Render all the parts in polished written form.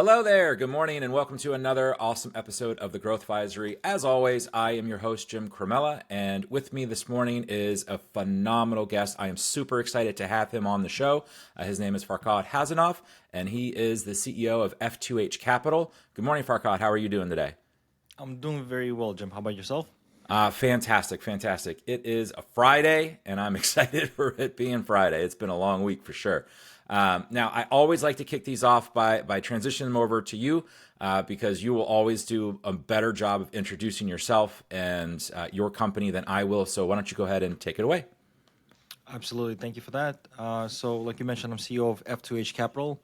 Hello there. Good morning and welcome to another awesome episode of the Growthvisory. As always, I am your host, Jim Crimella, and with me this morning is a phenomenal guest. I am super excited to have him on the show. His name is Farkhad Hasanov, and he is the CEO of F2H Capital. Good morning, Farkhad. How are you doing today? I'm doing very well, Jim. How about yourself? Fantastic, fantastic. It is a Friday, and I'm excited for it being Friday. It's been a long week for sure. Now, I always like to kick these off by transitioning them over to you because you will always do a better job of introducing yourself and your company than I will. So why don't you go ahead and take it away? Absolutely. Thank you for that. So, like you mentioned, I'm CEO of F2H Capital.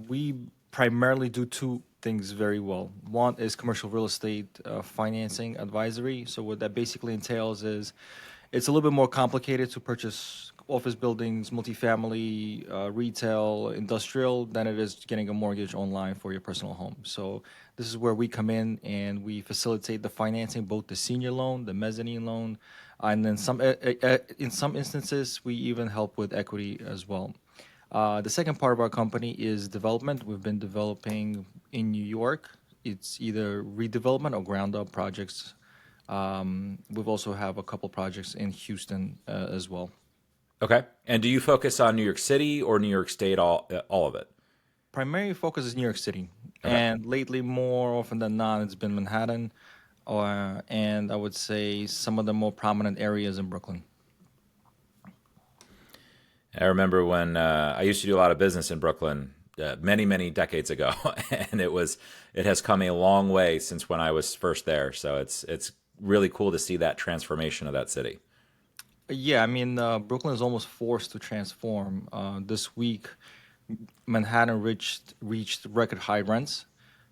We primarily do two things very well. One is commercial real estate financing advisory. So, what that basically entails is it's a little bit more complicated to purchase office buildings, multifamily, retail, industrial than it is getting a mortgage online for your personal home. So this is where we come in and we facilitate the financing, both the senior loan, the mezzanine loan, and then in some instances we even help with equity as well. The second part of our company is development. We've been developing in New York. It's either redevelopment or ground up projects. We've also have a couple projects in Houston as well. Okay. And do you focus on New York City or New York State, all of it? Primary focus is New York City, Okay. and lately, more often than not, it's been Manhattan, or and I would say some of the more prominent areas in Brooklyn. I remember when I used to do a lot of business in Brooklyn many, many decades ago, and it has come a long way since when I was first there. So it's really cool to see that transformation of that city. Yeah, I mean, Brooklyn is almost forced to transform. This week, Manhattan reached record high rents.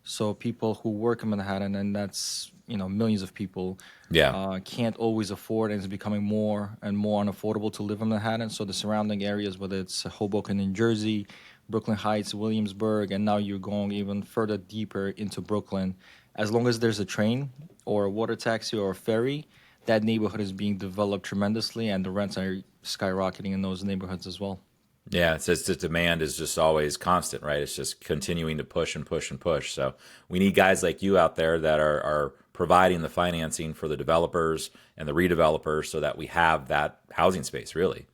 So people who work in Manhattan, and that's millions of people, Yeah. can't always afford, and it's becoming more and more unaffordable to live in Manhattan. So the surrounding areas, whether it's Hoboken in Jersey, Brooklyn Heights, Williamsburg, and now you're going even further deeper into Brooklyn, as long as there's a train or a water taxi or a ferry, that neighborhood is being developed tremendously, and the rents are skyrocketing in those neighborhoods as well. Yeah, it says the demand is just always constant, right? It's just continuing to push and push and push. So we need guys like you out there that are providing the financing for the developers and the redevelopers so that we have that housing space, really.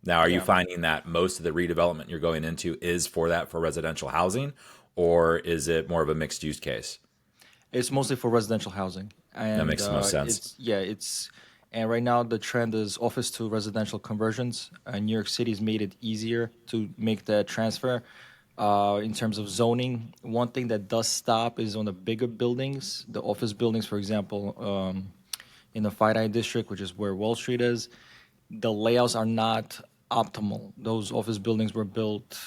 Now, are you Yeah. finding that most of the redevelopment you're going into is for residential housing, or is it more of a mixed use case? It's mostly for residential housing, That and makes the most sense. and right now the trend is office to residential conversions. New York City's made it easier to make that transfer. In terms of zoning, one thing that does stop is on the bigger buildings, the office buildings, for example, in the FIDI district, which is where Wall Street is. The layouts are not optimal. Those office buildings were built,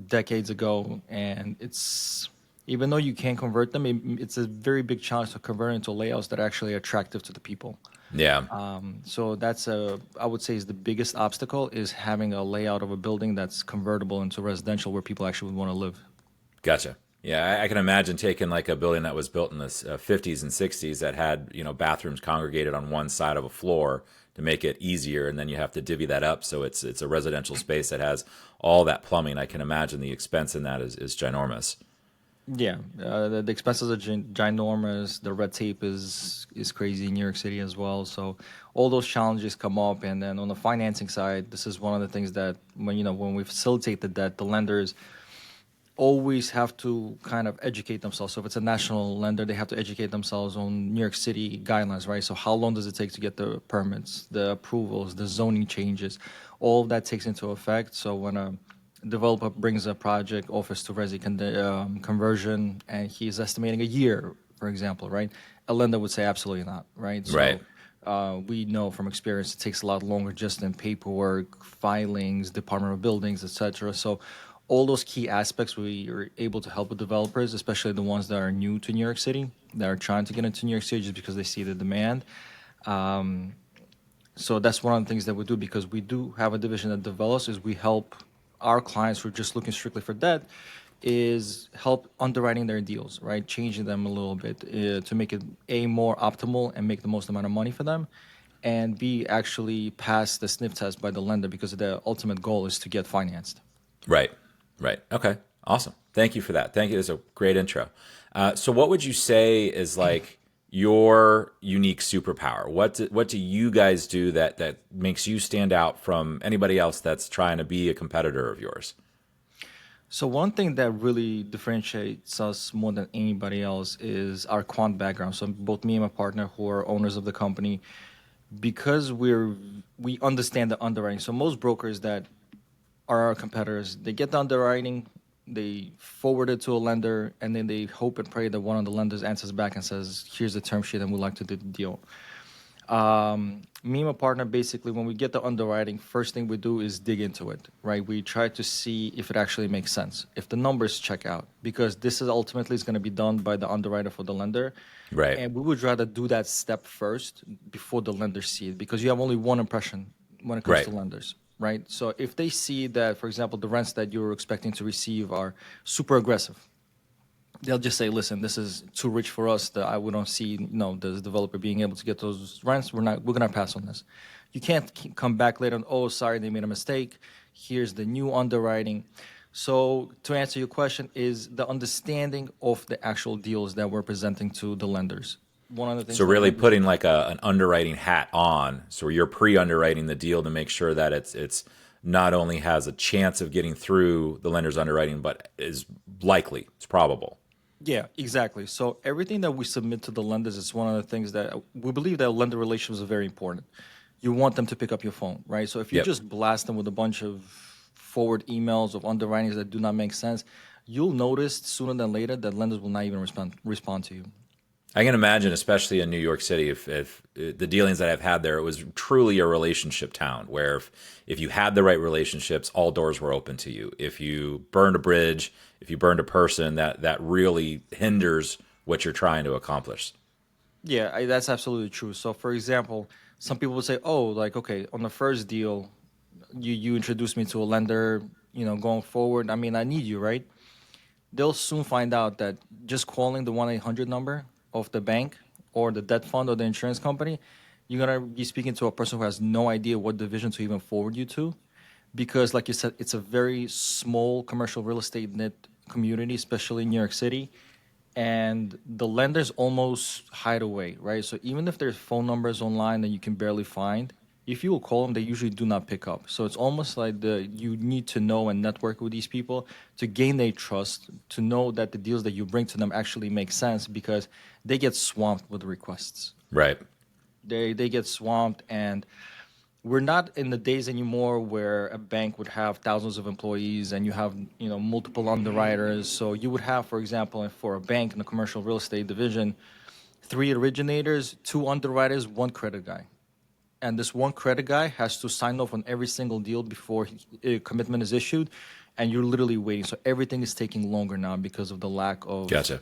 decades ago, and it's even though you can convert them, it's a very big challenge to convert into layouts that are actually attractive to the people. Yeah, So that's I would say is the biggest obstacle is having a layout of a building that's convertible into residential where people actually would want to live. gotcha. Yeah, I can imagine taking like a building that was built in the 50s and 60s that had bathrooms congregated on one side of a floor to make it easier, and then you have to divvy that up so it's a residential space that has all that plumbing. I can imagine the expense in that is ginormous. Yeah, the expenses are ginormous. The red tape is crazy in New York City as well. So all those challenges come up, and then on the financing side, this is one of the things that when we facilitate the debt, the lenders always have to kind of educate themselves. So if it's a national lender, they have to educate themselves on New York City guidelines, right? So how long does it take to get the permits, the approvals, the zoning changes? All of that takes into effect. So when a developer brings a project office to resi conversion and he's estimating a year, for example, right? A lender would say absolutely not, right? Right. So we know from experience it takes a lot longer just in paperwork, filings, Department of Buildings, etc. So all those key aspects we are able to help with developers, especially the ones that are new to New York City, that are trying to get into New York City just because they see the demand. So that's one of the things that we do because we do have a division that develops is we help our clients who are just looking strictly for debt is help underwriting their deals, right? Changing them a little bit to make it A, more optimal and make the most amount of money for them, and B, actually pass the sniff test by the lender because the ultimate goal is to get financed. Right. Right. Okay. Awesome. Thank you for that. Thank you. That's a great intro. So, what would you say is like your unique superpower? What do you guys do that makes you stand out from anybody else that's trying to be a competitor of yours? So one thing that really differentiates us more than anybody else is our quant background. So both me and my partner, who are owners of the company, because we understand the underwriting. So most brokers that are our competitors, they get the underwriting, they forward it to a lender, and then they hope and pray that one of the lenders answers back and says, "Here's the term sheet, and we'd like to do the deal." Me and my partner, basically, when we get the underwriting, first thing we do is dig into it, right? We try to see if it actually makes sense, if the numbers check out, because this is ultimately is going to be done by the underwriter for the lender. Right. And we would rather do that step first before the lenders see it, because you have only one impression when it comes Right. to lenders, right? So if they see that, for example, the rents that you're expecting to receive are super aggressive, they'll just say, "Listen, this is too rich for us. That we don't see, the developer being able to get those rents. We're gonna pass on this." You can't come back later and, "Oh, sorry, they made a mistake. Here's the new underwriting." So to answer your question, is the understanding of the actual deals that we're presenting to the lenders. One of the things So that really lenders, putting like an underwriting hat on, so you're pre-underwriting the deal to make sure that it's not only has a chance of getting through the lender's underwriting, but is likely, it's probable. yeah, exactly. So everything that we submit to the lenders is one of the things that we believe that lender relations are very important. You want them to pick up your phone, right? So if you Yep. just blast them with a bunch of forward emails of underwritings that do not make sense, you'll notice sooner than later that lenders will not even respond to you. I can imagine, especially in New York City, if the dealings that I've had there, it was truly a relationship town where if you had the right relationships, all doors were open to you. If you burned a bridge, if you burned a person, that really hinders what you're trying to accomplish. Yeah, that's absolutely true. So, for example, some people would say, "Oh, like okay, on the first deal, you introduced me to a lender. Going forward, I mean, I need you, right?" They'll soon find out that just calling the 1-800 number of the bank or the debt fund or the insurance company, you're gonna be speaking to a person who has no idea what division to even forward you to, because, like you said, it's a very small commercial real estate knit community, especially in New York City, and the lenders almost hide away, right? So even if there's phone numbers online that you can barely find, if you will call them, they usually do not pick up. So it's almost like you need to know and network with these people to gain their trust, to know that the deals that you bring to them actually make sense, because they get swamped with requests. Right. They get swamped, and we're not in the days anymore where a bank would have thousands of employees and you have multiple underwriters. So you would have, for example, for a bank in the commercial real estate division, three originators, two underwriters, one credit guy, and this one credit guy has to sign off on every single deal before a commitment is issued, and you're literally waiting. So everything is taking longer now because of the lack of Gotcha.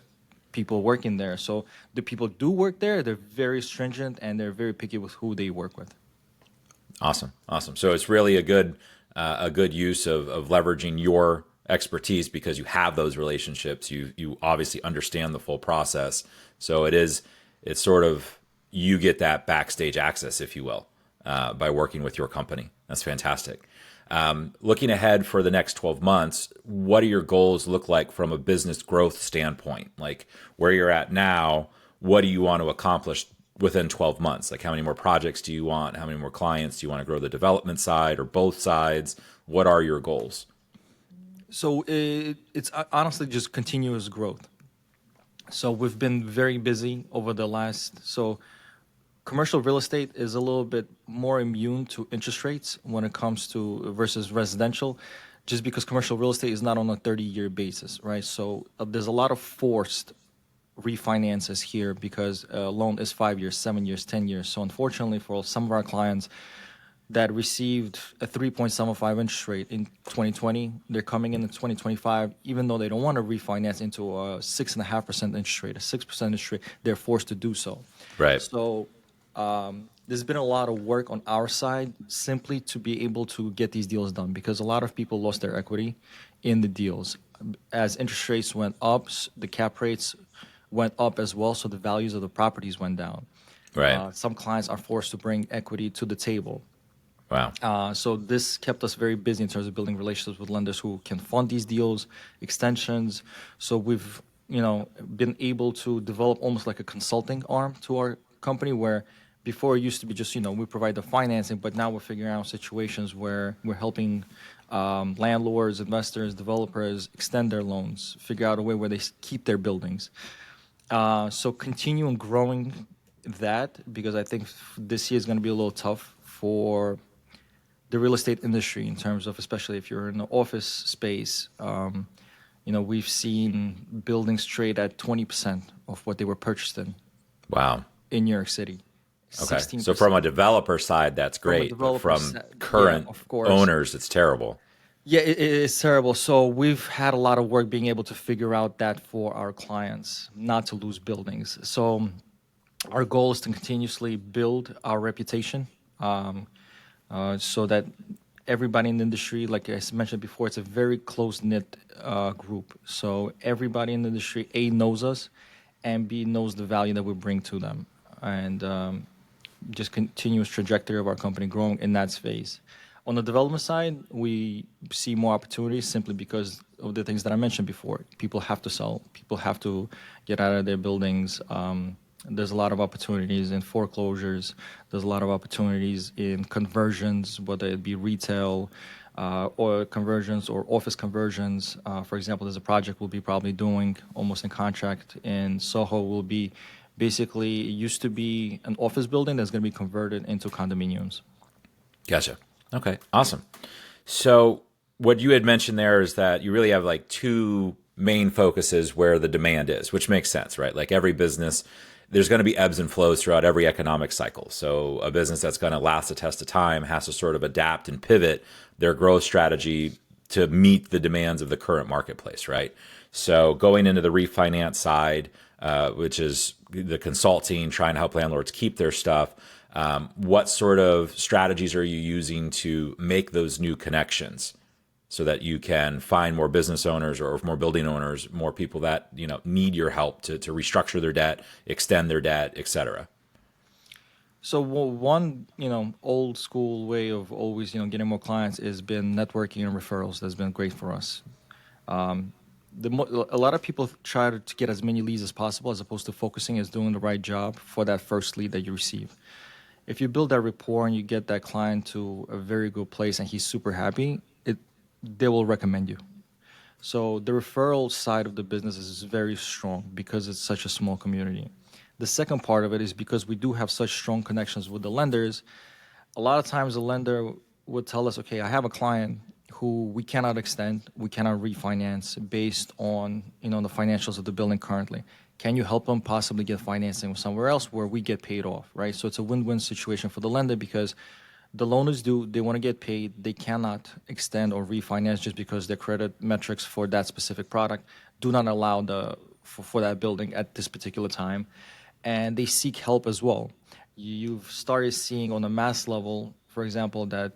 people working there. So the people do work there, they're very stringent and they're very picky with who they work with. Awesome. Awesome. So it's really a good use of leveraging your expertise because you have those relationships. You obviously understand the full process. So it's sort of you get that backstage access, if you will, by working with your company. That's fantastic. Looking ahead for the next 12 months, what do your goals look like from a business growth standpoint? Like where you're at now, what do you want to accomplish within 12 months? Like how many more projects do you want? How many more clients do you want to grow the development side or both sides? What are your goals? So it's honestly just continuous growth. So we've been very busy over the last. So commercial real estate is a little bit more immune to interest rates when it comes to versus residential, just because commercial real estate is not on a 30-year basis, right? So there's a lot of forced refinances here because a loan is 5 years, 7 years, 10 years. So unfortunately for some of our clients that received a 3.75 interest rate in 2020, they're coming in 2025, even though they don't want to refinance into a 6.5% interest rate, a 6% interest rate, they're forced to do so. Right. So there's been a lot of work on our side simply to be able to get these deals done, because a lot of people lost their equity in the deals. As interest rates went up, the cap rates went up as well, so the values of the properties went down. Right. Some clients are forced to bring equity to the table. Wow. So this kept us very busy in terms of building relationships with lenders who can fund these deals, extensions. So we've, been able to develop almost like a consulting arm to our company where before it used to be just, we provide the financing, but now we're figuring out situations where we're helping landlords, investors, developers extend their loans, figure out a way where they keep their buildings. So continuing growing that because I think this year is going to be a little tough for the real estate industry in terms of, especially if you're in the office space. We've seen buildings trade at 20% of what they were purchased Wow. in New York City. Okay. 16%. So from a developer side, that's From a great. But developer from side, current yeah, of course. owners, it's terrible. Yeah, it's terrible. So we've had a lot of work being able to figure out that for our clients, not to lose buildings. So our goal is to continuously build our reputation, so that everybody in the industry, like I mentioned before, it's a very close-knit group. So everybody in the industry, A, knows us, and B, knows the value that we bring to them. And just continuous trajectory of our company growing in that space. On the development side, we see more opportunities simply because of the things that I mentioned before. People have to sell. People have to get out of their buildings. There's a lot of opportunities in foreclosures. There's a lot of opportunities in conversions, whether it be retail or conversions or office conversions. For example, there's a project we'll be probably doing almost in contract in Soho. Will be basically, it used to be an office building that's going to be converted into condominiums. Gotcha. Okay. Awesome. So what you had mentioned there is that you really have like two main focuses where the demand is, which makes sense, right? Like every business, there's going to be ebbs and flows throughout every economic cycle. So a business that's going to last the test of time has to sort of adapt and pivot their growth strategy to meet the demands of the current marketplace, right? So going into the refinance side, which is the consulting, trying to help landlords keep their stuff, what sort of strategies are you using to make those new connections so that you can find more business owners or more building owners, more people that need your help to restructure their debt, extend their debt, et cetera? So one, old school way of always, getting more clients has been networking and referrals. That's been great for us. A lot of people try to get as many leads as possible as opposed to focusing as doing the right job for that first lead that you receive. If you build that rapport and you get that client to a very good place and he's super happy, they will recommend you. So the referral side of the business is very strong because it's such a small community. The second part of it is because we do have such strong connections with the lenders. A lot of times the lender would tell us, okay, I have a client who we cannot extend, we cannot refinance based on the financials of the building currently. Can you help them possibly get financing somewhere else where we get paid off, right? So it's a win-win situation for the lender because the loaners they want to get paid. They cannot extend or refinance just because their credit metrics for that specific product do not allow for that building at this particular time. And they seek help as well. You've started seeing on a mass level, for example, that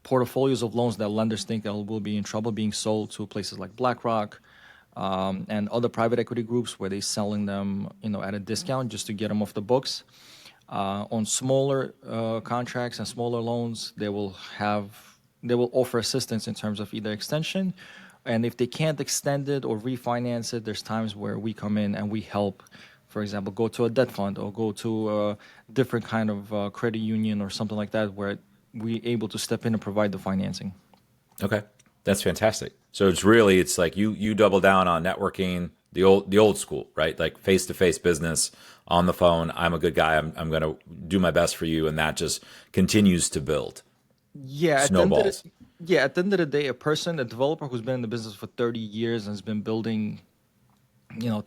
portfolios of loans that lenders think will be in trouble being sold to places like BlackRock, and other private equity groups where they're selling them, at a discount just to get them off the books. On smaller contracts and smaller loans, they will offer assistance in terms of either extension, and if they can't extend it or refinance it, there's times where we come in and we help. For example, go to a debt fund or go to a different kind of credit union or something like that, where we're able to step in and provide the financing. Okay, that's fantastic. So it's like you double down on networking, the old school, right? Like face to face business on the phone. I'm a good guy. I'm going to do my best for you, and that just continues to build. Yeah, Snowballs. at the end of the day, a developer who's been in the business for 30 years and has been building,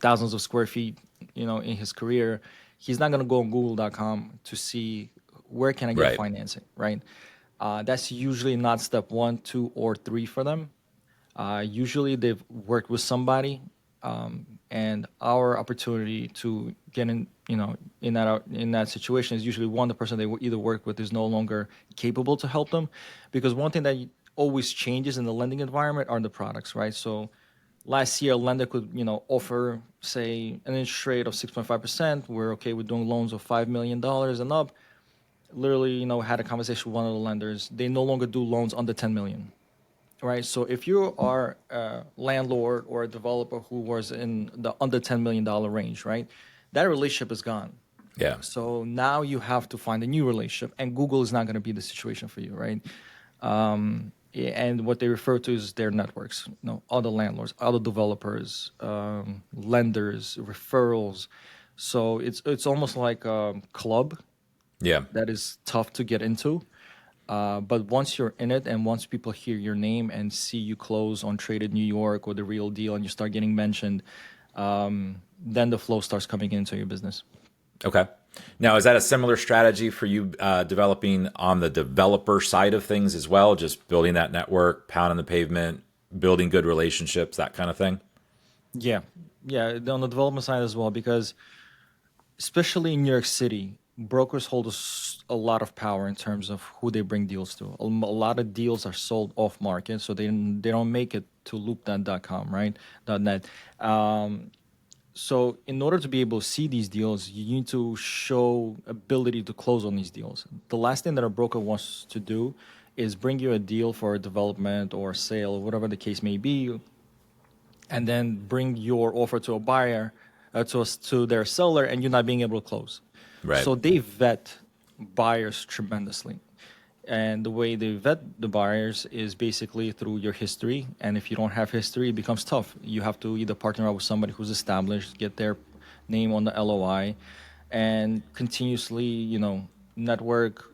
thousands of square feet, in his career, he's not going to go on Google.com to see where can I get Right. financing, right? That's usually not step one, two, or three for them. Usually they've worked with somebody, and our opportunity to get in that situation is usually the person they either work with is no longer capable to help them, because one thing that always changes in the lending environment are the products, right? So last year, a lender could offer, say, an interest rate of 6.5%. We're okay with doing loans of $5 million and up. literally, had a conversation with one of the lenders. They no longer do loans under 10 million, right? So if you are a landlord or a developer who was in the under $10 million range, right, that relationship is gone. Yeah. So now you have to find a new relationship, and Google is not going to be the situation for you, right? And what they refer to is their networks, other landlords, other developers, lenders, referrals. So it's almost like a club Yeah. that is tough to get into. But once you're in it, and once people hear your name and see you close on Traded New York or The Real Deal, and you start getting mentioned, then the flow starts coming into your business. Okay. Now, is that a similar strategy for you developing on the developer side of things as well? Just building that network, pounding the pavement, building good relationships, that kind of thing? Yeah, yeah, on the development side as well, because especially in New York City, brokers hold a lot of power in terms of who they bring deals to. A lot of deals are sold off market, so they don't make it to loopnet.com, right? .net. So in order to be able to see these deals, you need to show ability to close on these deals. The last thing that a broker wants to do is bring you a deal for a development or a sale, or whatever the case may be, and then bring your offer to a buyer, to their seller, and you're not being able to close. Right. So they vet buyers tremendously. And the way they vet the buyers is basically through your history. And if you don't have history, it becomes tough. You have to either partner up with somebody who's established, get their name on the LOI, and continuously, network,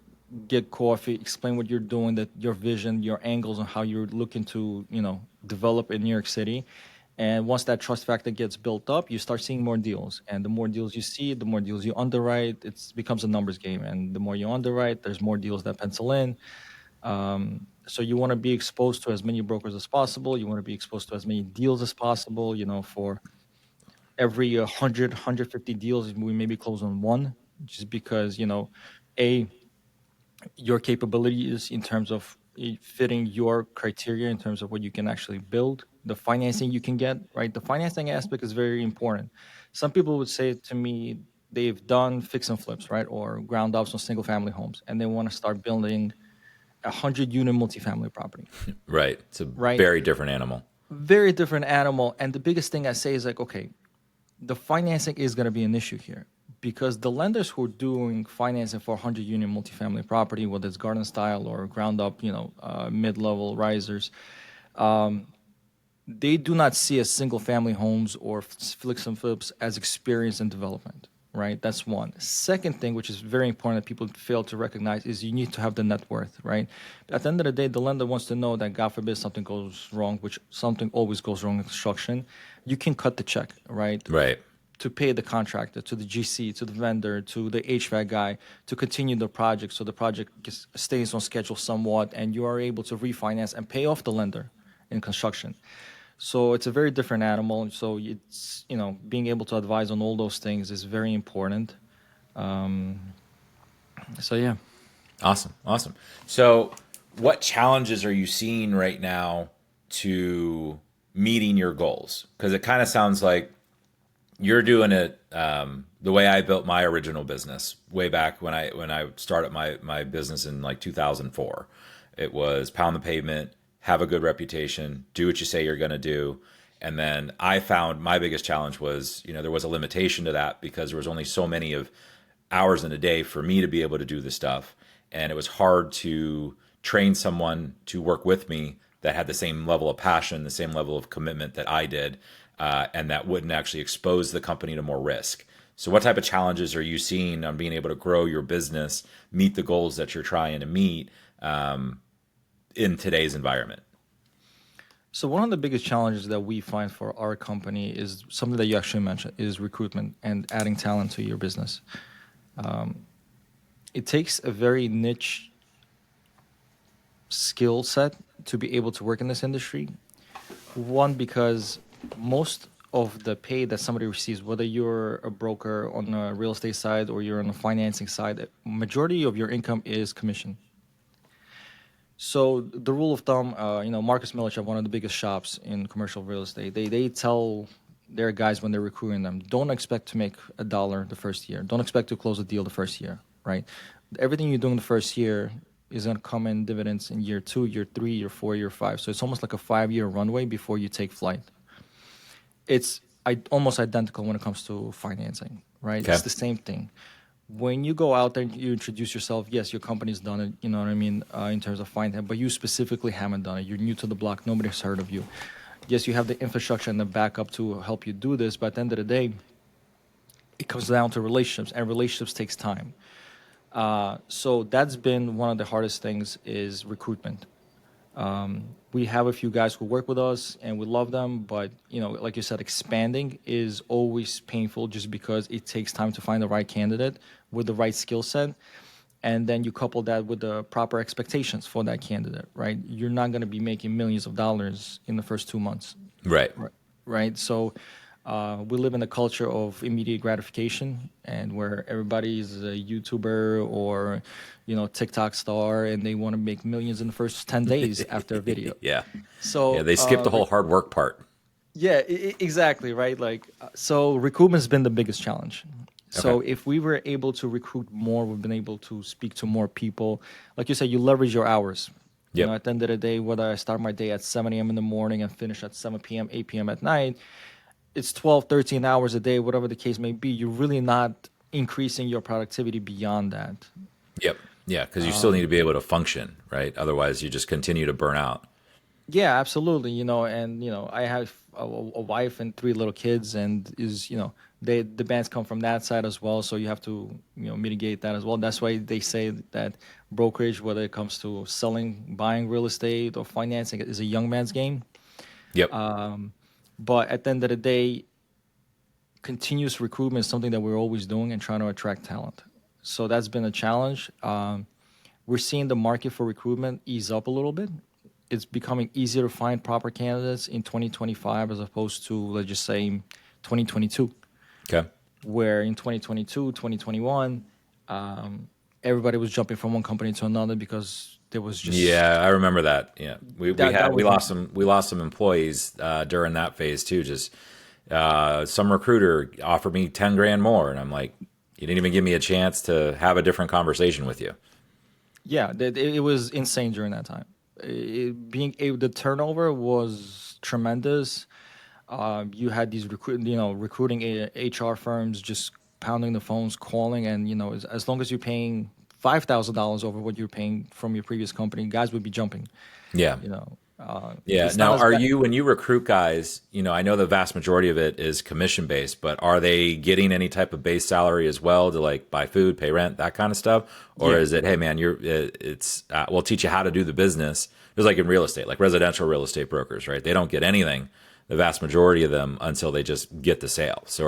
get coffee, explain what you're doing, that your vision, your angles, and how you're looking to, develop in New York City. And once that trust factor gets built up, you start seeing more deals. And the more deals you see, the more deals you underwrite. It becomes a numbers game. And the more you underwrite, there's more deals that pencil in. So you want to be exposed to as many brokers as possible. You want to be exposed to as many deals as possible. For every 100, 150 deals, we maybe close on one, just because, A, your capabilities in terms of fitting your criteria in terms of what you can actually build, the financing you can get, right? The financing aspect is very important. Some people would say to me they've done fix and flips, right? Or ground ups on single family homes, and they want to start building 100-unit multifamily property, Right. It's a right? very different animal. Very different animal. And the biggest thing I say is like, okay, the financing is going to be an issue here, because the lenders who are doing financing for 100-unit multifamily property, whether it's garden style or ground up, mid-level risers, they do not see as single family homes or fix and flips as experience in development, right? That's one. Second thing, which is very important that people fail to recognize, is you need to have the net worth, right? At the end of the day, the lender wants to know that, God forbid, something goes wrong, which something always goes wrong in construction. You can cut the check, right? Right. To pay the contractor, to the GC, to the vendor, to the HVAC guy, to continue the project, so the project stays on schedule somewhat, and you are able to refinance and pay off the lender in construction. So it's a very different animal. So it's, being able to advise on all those things is very important. So yeah. Awesome. Awesome. So, what challenges are you seeing right now to meeting your goals? Because it kind of sounds like you're doing it the way I built my original business way back when I started my business in like 2004. It was pound the pavement, have a good reputation, do what you say you're going to do. And then I found my biggest challenge was, there was a limitation to that because there was only so many of hours in a day for me to be able to do this stuff. And it was hard to train someone to work with me that had the same level of passion, the same level of commitment that I did, and that wouldn't actually expose the company to more risk. So what type of challenges are you seeing on being able to grow your business, meet the goals that you're trying to meet in today's environment? So one of the biggest challenges that we find for our company is something that you actually mentioned, is recruitment and adding talent to your business. It takes a very niche skill set to be able to work in this industry. One, because most of the pay that somebody receives, whether you're a broker on the real estate side or you're on the financing side, majority of your income is commission. So the rule of thumb, Marcus Millichap, one of the biggest shops in commercial real estate, they tell their guys when they're recruiting them, don't expect to make $1 the first year. Don't expect to close a deal the first year, right? everything you do in the first year is going to come in dividends in year 2, year 3, year 4, year 5. So it's almost like a 5-year runway before you take flight. It's almost identical when it comes to financing, right? Okay. It's the same thing. When you go out there and you introduce yourself, yes, your company's done it, you know what I mean, in terms of finance, but you specifically haven't done it. You're new to the block. Nobody's heard of you. Yes, you have the infrastructure and the backup to help you do this, but at the end of the day, it comes down to relationships, and relationships takes time. So that's been one of the hardest things is recruitment. We have a few guys who work with us and we love them, but like you said, expanding is always painful just because it takes time to find the right candidate with the right skill set. And then you couple that with the proper expectations for that candidate, right? You're not going to be making millions of dollars in the first 2 months. Right. Right. So we live in a culture of immediate gratification, and where everybody's a YouTuber or TikTok star, and they want to make millions in the first 10 days after a video. Yeah. So Yeah, they skip the whole hard work part. yeah, exactly, right. So recruitment's been the biggest challenge. So Okay. if we were able to recruit more, we've been able to speak to more people. Like you said, you leverage your hours. Yep. At the end of the day, whether I start my day at 7 a.m. in the morning and finish at 7 p.m., 8 p.m. at night, it's 12, 13 hours a day, whatever the case may be. You're really not increasing your productivity beyond that. Yep. Yeah, because you still need to be able to function, right? Otherwise, you just continue to burn out. Yeah, absolutely. I have a wife and 3 little kids, and the bands come from that side as well. So you have to mitigate that as well. That's why they say that brokerage, whether it comes to selling, buying real estate or financing, is a young man's game. Yep. But at the end of the day, continuous recruitment is something that we're always doing and trying to attract talent. So that's been a challenge. We're seeing the market for recruitment ease up a little bit. It's becoming easier to find proper candidates in 2025 as opposed to, let's just say, 2022, Okay. where in 2022, 2021, everybody was jumping from one company to another because there was just Yeah, I remember that. Yeah, that we was lost some employees during that phase too. Just some recruiter offered me 10 grand more, and I'm like, you didn't even give me a chance to have a different conversation with you. yeah, it was insane during that time. The turnover was tremendous. You had these recruiting HR firms just pounding the phones, calling, and as long as you're paying $5,000 over what you're paying from your previous company, guys would be jumping. Yeah. Yeah. It's not Now, as are bad. you when you recruit guys? I know the vast majority of it is commission based, but are they getting any type of base salary as well to like buy food, pay rent, that kind of stuff, or Yeah. is it, hey man, we'll teach you how to do the business, just like in real estate, like residential real estate brokers, right? They don't get anything, the vast majority of them, until they just get the sale. So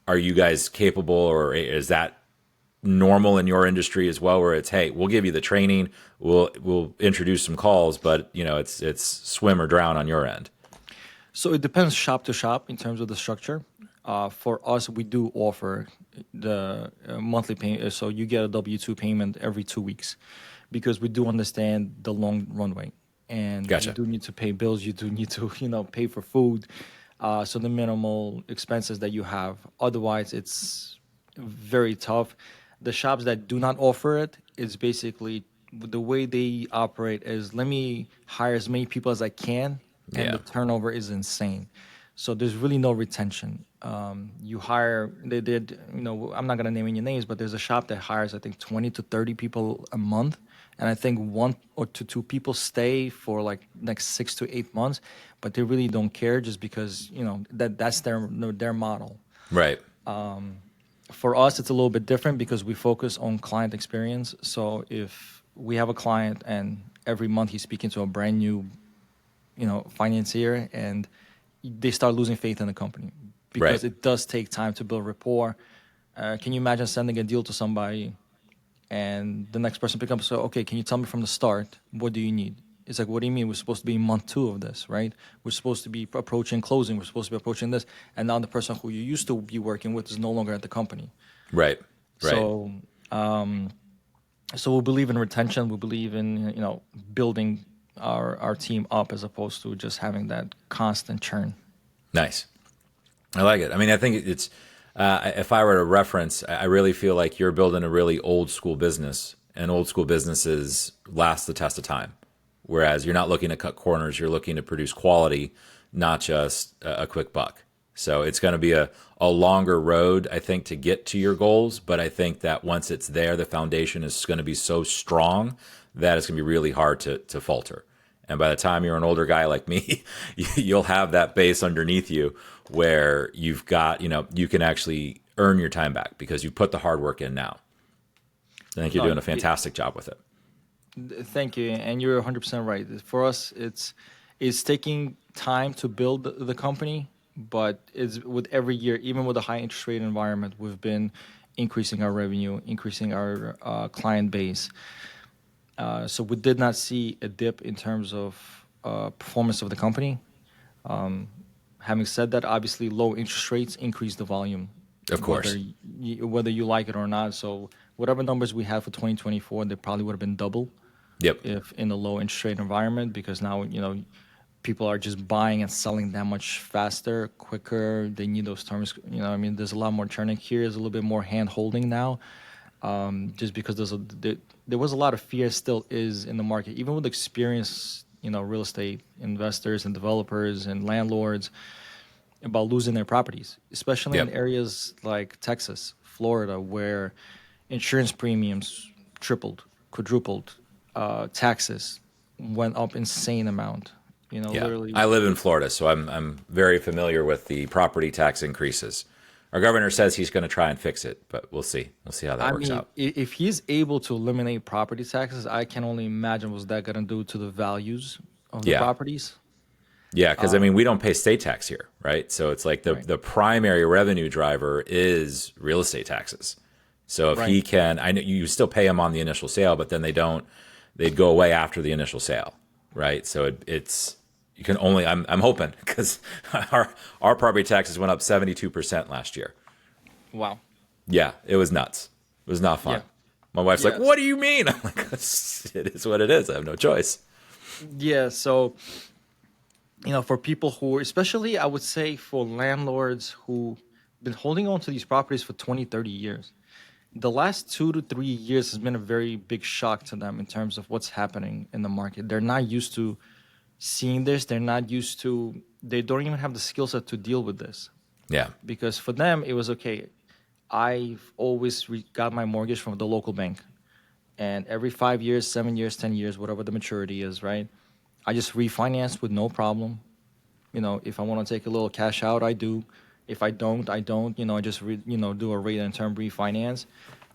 are you guys capable, or is that normal in your industry as well, where it's, hey, we'll give you the training, we'll introduce some calls, but it's swim or drown on your end? So it depends shop to shop in terms of the structure. For us, we do offer the monthly payment, so you get a W-2 payment every 2 weeks, because we do understand the long runway, and you Gotcha. do need to pay bills. You do need to pay for food, so the minimal expenses that you have. Otherwise, it's very tough. The shops that do not offer it, it's basically the way they operate is, let me hire as many people as I can, and Yeah. the turnover is insane. So there's really no retention. You hire, they did, I'm not gonna name any names, but there's a shop that hires, I think, 20 to 30 people a month, and I think 1 or 2 people stay for like next 6 to 8 months, but they really don't care, just because that's their model. Right. For us, it's a little bit different because we focus on client experience. So if we have a client and every month he's speaking to a brand new, financier, and they start losing faith in the company, Right. because it does take time to build rapport. Can you imagine sending a deal to somebody and the next person picks up, so, okay, can you tell me from the start, what do you need? It's like, what do you mean? We're supposed to be in month 2 of this, right? We're supposed to be approaching closing. We're supposed to be approaching this. And now the person who you used to be working with is no longer at the company. Right. Right. So we believe in retention. We believe in, building our team up, as opposed to just having that constant churn. Nice. I like it. I mean, I think If I were to reference, I really feel like you're building a really old school business, and old school businesses last the test of time. Whereas you're not looking to cut corners, you're looking to produce quality, not just a quick buck. So it's going to be a longer road, I think, to get to your goals. But I think that once it's there, the foundation is going to be so strong that it's going to be really hard to falter. And by the time you're an older guy like me, you'll have that base underneath you where you've got, you can actually earn your time back because you put the hard work in now. I think you're doing a fantastic job with it. Thank you, and you're 100% right. For us, it's taking time to build the company, but it's with every year, even with a high interest rate environment, we've been increasing our revenue, increasing our client base. So we did not see a dip in terms of performance of the company. Having said that, obviously low interest rates increase the volume. Of course. Whether you like it or not. So whatever numbers we had for 2024, they probably would have been double. Yep. If in a low interest rate environment, because now, people are just buying and selling that much faster, quicker. They need those terms. There's a lot more churning here. There's a little bit more hand holding now. Just because there was a lot of fear, still is in the market, even with experienced, real estate investors and developers and landlords about losing their properties, especially in areas like Texas, Florida, where insurance premiums tripled, quadrupled, taxes went up insane amount. Literally. I live in Florida, so I'm very familiar with the property tax increases. Our governor says he's going to try and fix it, but we'll see. We'll see how that works out. If he's able to eliminate property taxes, I can only imagine what's that going to do to the values of the properties. Yeah, because we don't pay state tax here, right? So it's like the primary revenue driver is real estate taxes. So if he can, I know you still pay him on the initial sale, but then they'd go away after the initial sale, right? So it's you can only, I'm hoping, because our property taxes went up 72% last year. Wow. Yeah, it was nuts. It was not fun. Yeah. My wife's like, "What do you mean?" I'm like, "It is what it is. I have no choice." Yeah, so for people who, especially I would say for landlords who've been holding on to these properties for 20, 30 years, the last 2 to 3 years has been a very big shock to them in terms of what's happening in the market. They're not used to seeing this. They don't even have the skill set to deal with this. Yeah. Because for them, it was okay. I've always got my mortgage from the local bank. And every 5 years, 7 years, 10 years, whatever the maturity is, right? I just refinance with no problem. If I want to take a little cash out, I do. If I don't, I don't. I just do a rate and term refinance.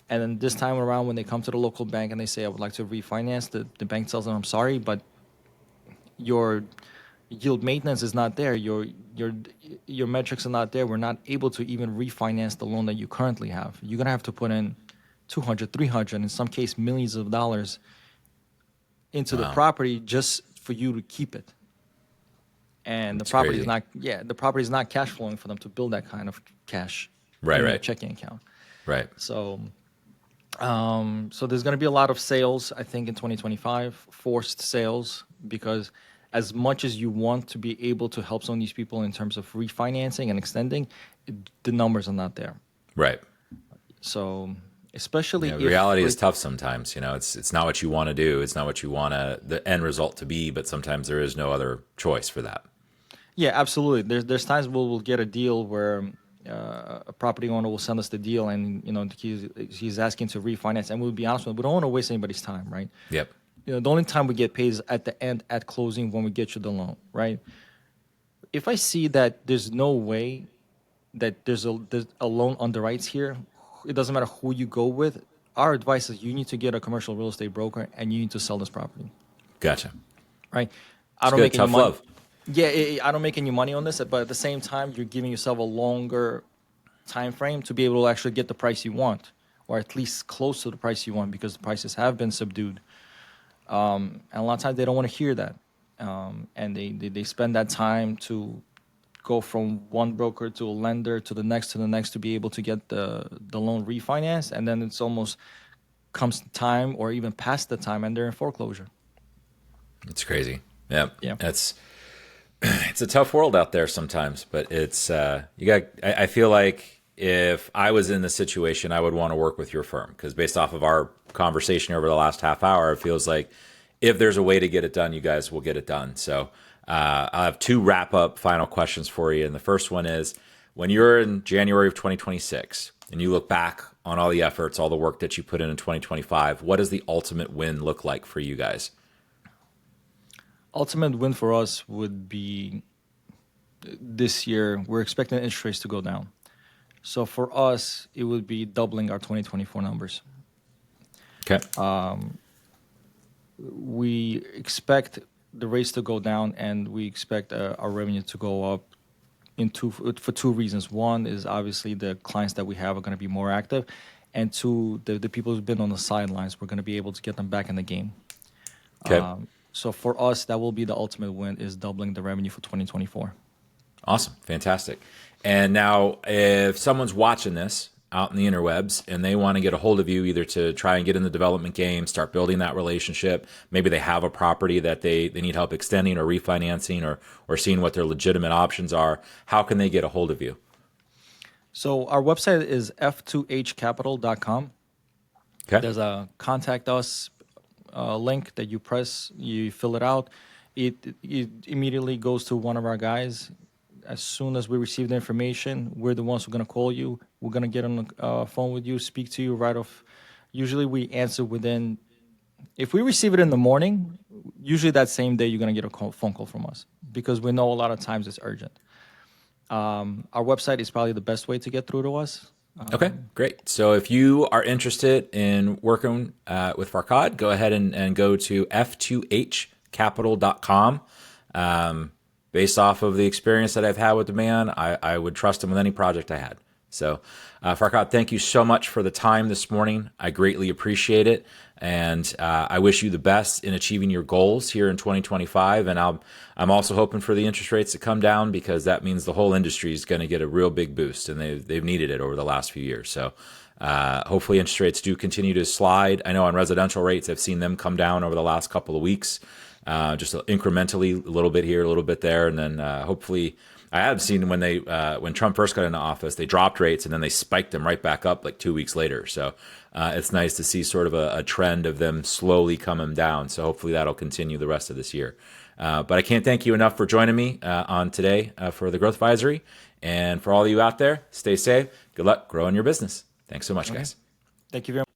And then this time around, when they come to the local bank and they say, "I would like to refinance," the bank tells them, "I'm sorry, but your yield maintenance is not there. Your metrics are not there. We're not able to even refinance the loan that you currently have. You're gonna have to put in 200, 300, in some case millions of dollars into the property just for you to keep it." And the property is not cash flowing for them to build that kind of cash in their checking account. Right. So there's going to be a lot of sales, I think, in 2025, forced sales, because as much as you want to be able to help some of these people in terms of refinancing and extending, the numbers are not there. Right. So especially if reality is tough sometimes. It's not what you want to do. It's not what you want the end result to be, but sometimes there is no other choice for that. Yeah, absolutely. There's times we'll get a deal where a property owner will send us the deal, and he's asking to refinance, and we'll be honest with him, we don't want to waste anybody's time, right? Yep. The only time we get paid is at the end, at closing, when we get you the loan, right? If I see that there's no way that there's a loan underwrites here, it doesn't matter who you go with. Our advice is you need to get a commercial real estate broker, and you need to sell this property. Gotcha. Right? I don't make any money. Love. Yeah, I don't make any money on this, but at the same time, you're giving yourself a longer time frame to be able to actually get the price you want, or at least close to the price you want, because the prices have been subdued. And a lot of times they don't want to hear that, and they spend that time to go from one broker to a lender to the next to be able to get the loan refinanced, and then it's almost comes time or even past the time, and they're in foreclosure. It's crazy. Yeah. Yeah. It's a tough world out there sometimes, but it's I feel like if I was in this situation, I would want to work with your firm because based off of our conversation over the last half hour, it feels like if there's a way to get it done, you guys will get it done. So I have two wrap up final questions for you. And the first one is when you're in January of 2026 and you look back on all the efforts, all the work that you put in 2025, what does the ultimate win look like for you guys? Ultimate win for us would be this year. We're expecting interest rates to go down. So for us, it would be doubling our 2024 numbers. Okay. We expect the rates to go down, and we expect our revenue to go up for two reasons. One is obviously the clients that we have are going to be more active, and two, the people who've been on the sidelines, we're going to be able to get them back in the game. Okay. So for us, that will be the ultimate win, is doubling the revenue for 2024. Awesome. Fantastic. And now if someone's watching this out in the interwebs and they want to get a hold of you either to try and get in the development game, start building that relationship, maybe they have a property that they need help extending or refinancing or seeing what their legitimate options are, how can they get a hold of you? So our website is F2HCapital.com. Okay. There's a contact us link that you press, you fill it out. It immediately goes to one of our guys. As soon as we receive the information, we're the ones who are going to call you. We're going to get on the phone with you, speak to you right off. Usually we answer within, if we receive it in the morning, usually that same day you're going to get a phone call from us because we know a lot of times it's urgent. Our website is probably the best way to get through to us. Okay, great. So if you are interested in working with Farkhad, go ahead and go to f2hcapital.com. Based off of the experience that I've had with the man, I would trust him with any project I had. So, Farkhad, thank you so much for the time this morning. I greatly appreciate it. And I wish you the best in achieving your goals here in 2025. And I'm also hoping for the interest rates to come down because that means the whole industry is going to get a real big boost. And they've needed it over the last few years. So hopefully interest rates do continue to slide. I know on residential rates, I've seen them come down over the last couple of weeks. Just incrementally, a little bit here, a little bit there, and then hopefully, I have seen when Trump first got into office, they dropped rates and then they spiked them right back up like 2 weeks later. So it's nice to see sort of a trend of them slowly coming down. So hopefully that'll continue the rest of this year. But I can't thank you enough for joining me on today for the Growthvisory, and for all of you out there, stay safe. Good luck growing your business. Thanks so much, guys. Thank you very much.